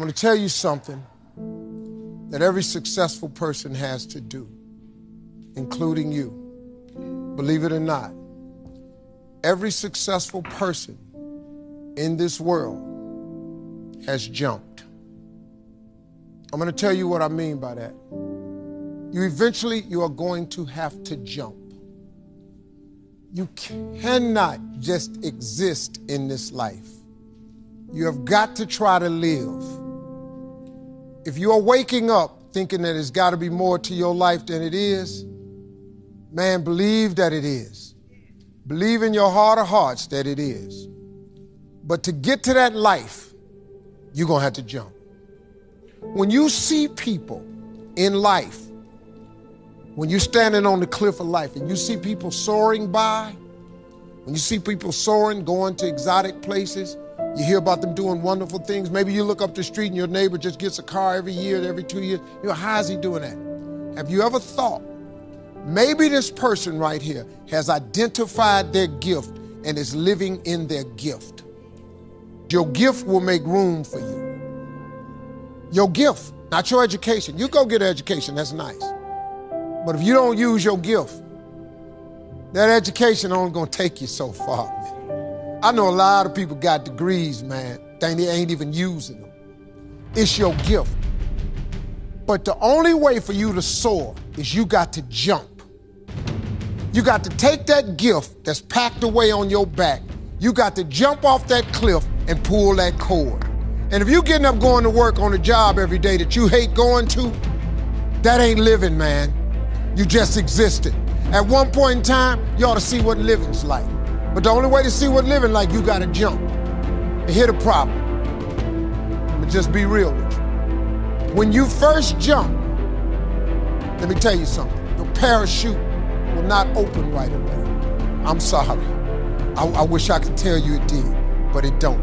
I'm going to tell you something that every successful person has to do, including you. Believe it or not, every successful person in this world has jumped. I'm going to tell you what I mean by that. You are going to have to jump. You cannot just exist in this life. You have got to try to live. If you are waking up thinking that there's got to be more to your life than it is, man, believe that it is. Believe in your heart of hearts that it is. But to get to that life, you're going to have to jump. When you see people in life, when you're standing on the cliff of life and you see people soaring by, when you see people soaring, going to exotic places, you hear about them doing wonderful things. Maybe you look up the street and your neighbor just gets a car every year, every 2 years. You know, how is he doing that? Have you ever thought, maybe this person right here has identified their gift and is living in their gift? Your gift will make room for you. Your gift, not your education. You go get an education, that's nice. But if you don't use your gift, that education only gonna take you so far, man. I know a lot of people got degrees, man, they ain't even using them. It's your gift. But the only way for you to soar is you got to jump. You got to take that gift that's packed away on your back. You got to jump off that cliff and pull that cord. And if you're getting up going to work on a job every day that you hate going to, that ain't living, man. You just existed. At one point in time, you ought to see what living's like. But the only way to see what living like, you gotta jump. And here's the problem. But just be real with you. When you first jump, let me tell you something. Your parachute will not open right away. I'm sorry. I wish I could tell you it did, but it don't.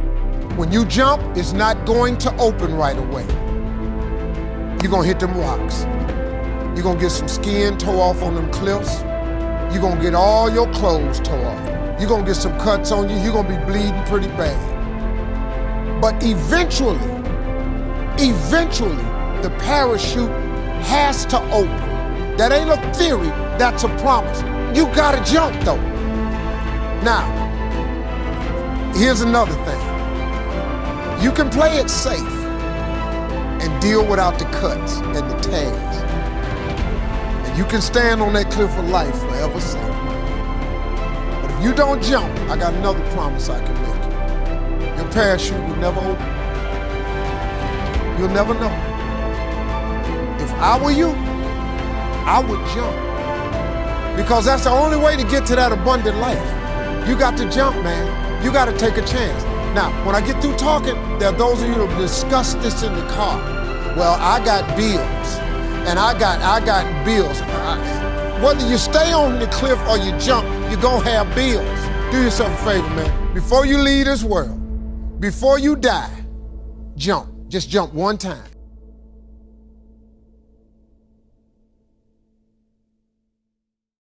When you jump, it's not going to open right away. You're gonna hit them rocks. You're gonna get some skin tore off on them cliffs. You're gonna get all your clothes tore off. You're gonna get some cuts on you. You're gonna be bleeding pretty bad. But eventually, the parachute has to open. That ain't a theory, that's a promise. You gotta jump though. Now, here's another thing. You can play it safe and deal without the cuts and the tags. And you can stand on that cliff of life forever safe. But if you don't jump, I got another promise I can make you. Your parachute will never open. You'll never know. If I were you, I would jump. Because that's the only way to get to that abundant life. You got to jump, man. You got to take a chance. Now, when I get through talking, there are those of you who have discussed this in the car. Well, I got bills, and I got bills. Whether you stay on the cliff or you jump, you're gonna have bills. Do yourself a favor, man. Before you leave this world, before you die, jump. Just jump one time.